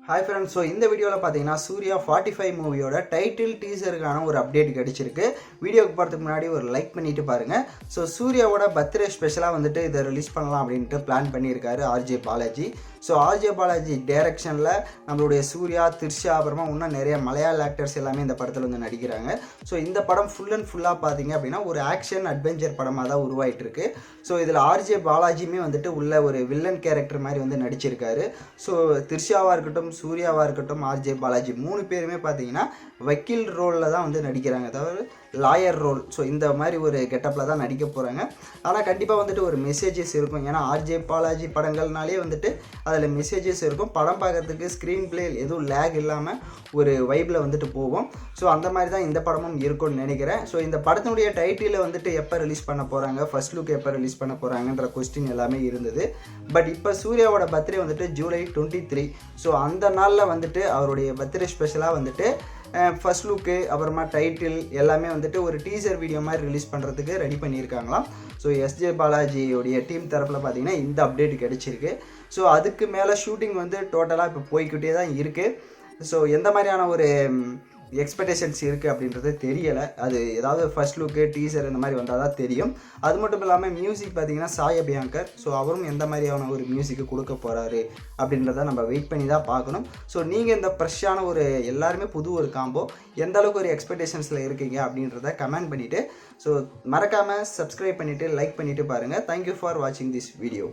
Hi friends. So இந்த வீடியோவில் பார்த்தீங்கன்னா சூர்யா 45 மூவியோட டைட்டில் டீசருக்கான ஒரு அப்டேட் கிடச்சிருக்கு. வீடியோக்கு போகிறதுக்கு முன்னாடி ஒரு லைக் பண்ணிட்டு பாருங்கள். ஸோ சூர்யாவோட பர்த்டே ஸ்பெஷலாக வந்துட்டு இதை ரிலீஸ் பண்ணலாம் அப்படின்ட்டு பிளான் பண்ணியிருக்காரு RJ Balaji. So RJ Balaji டைரக்ஷனில் நம்மளுடைய சூர்யா, திரிஷா, அப்புறமா இன்னும் நிறைய மலையாள ஆக்டர்ஸ் எல்லாமே இந்த படத்தில் வந்து நடிக்கிறாங்க. ஸோ இந்த படம் ஃபுல் அண்ட் ஃபுல்லாக பார்த்தீங்க அப்படின்னா ஒரு ஆக்ஷன் அட்வென்ச்சர் படமாக தான் உருவாயிட்டு இருக்கு. ஸோ இதில் ஆர்ஜே பாலாஜியுமே வந்துட்டு உள்ள ஒரு வில்லன் கேரக்டர் மாதிரி வந்து நடிச்சிருக்காரு. ஸோ திரிஷாவாக இருக்கட்டும், சூர்யாவாக இருக்கட்டும், ஆர்ஜே பாலாஜி 3 பேருமே பார்த்தீங்கன்னா வக்கீல் ரோலில் தான் வந்து நடிக்கிறாங்க, அதாவது லாயர் ரோல். ஸோ இந்த மாதிரி ஒரு கெட்டப்பில் தான் நடிக்க போகிறாங்க. ஆனால் கண்டிப்பாக வந்துட்டு ஒரு மெசேஜஸ் இருக்கும். ஏன்னா ஆர்ஜே பாலாஜி படங்கள்னாலே வந்துட்டு அதில் மெசேஜஸ் இருக்கும். படம் பார்க்கறதுக்கு ஸ்க்ரீன் பிளே எதுவும் லேக் இல்லாமல் ஒரு வைப்பில் வந்துட்டு போகும். ஸோ அந்த மாதிரி தான் இந்த படமும் இருக்கும்னு நினைக்கிறேன். ஸோ இந்த படத்தினுடைய டைட்டிலை வந்துட்டு எப்போ ரிலீஸ் பண்ண போகிறாங்க, ஃபர்ஸ்ட் லுக் எப்போ ரிலீஸ் பண்ண போகிறாங்கன்ற கொஸ்டின் எல்லாமே இருந்தது. பட் இப்போ சூர்யாவோட பர்த்டே வந்துட்டு ஜூலை 23. ஸோ அந்த நாளில் வந்துட்டு அவருடைய பர்த்டே ஸ்பெஷலாக வந்துட்டு ஃபர்ஸ்ட் லுக்கு, அப்புறமா டைட்டில் எல்லாமே வந்துட்டு ஒரு டீசர் வீடியோ மாதிரி ரிலீஸ் பண்ணுறதுக்கு ரெடி பண்ணியிருக்காங்களாம். ஸோ எஸ்ஜே பாலாஜியோடைய டீம் தரப்பில் பார்த்தீங்கன்னா இந்த அப்டேட் கிடச்சிருக்கு. ஸோ அதுக்கு மேலே ஷூட்டிங் வந்து டோட்டலாக இப்போ போய்கிட்டே தான் இருக்குது. ஸோ எந்த மாதிரியான ஒரு எக்ஸ்பெக்டேஷன்ஸ் இருக்குது அப்படின்றது தெரியலை. அது ஏதாவது ஃபர்ஸ்ட் லுக்கு, டீசர் இந்த மாதிரி வந்தால் தான் தெரியும். அது மட்டும் இல்லாமல் மியூசிக் பார்த்தீங்கன்னா சாய் அபியங்கர். ஸோ அவரும் எந்த மாதிரியான ஒரு மியூசிக்கு கொடுக்க போகிறாரு அப்படின்றத நம்ம வெயிட் பண்ணி தான் பார்க்கணும். ஸோ நீங்கள் இந்த ஃப்ரெஷ்ஷான ஒரு எல்லாருமே புது ஒரு காம்போ எந்த அளவுக்கு ஒரு எக்ஸ்பெக்டேஷன்ஸில் இருக்கீங்க அப்படின்றத கமெண்ட் பண்ணிவிட்டு, ஸோ மறக்காமல் சப்ஸ்கிரைப் பண்ணிவிட்டு லைக் பண்ணிவிட்டு பாருங்கள். தேங்க்யூ ஃபார் வாட்சிங் திஸ் வீடியோ.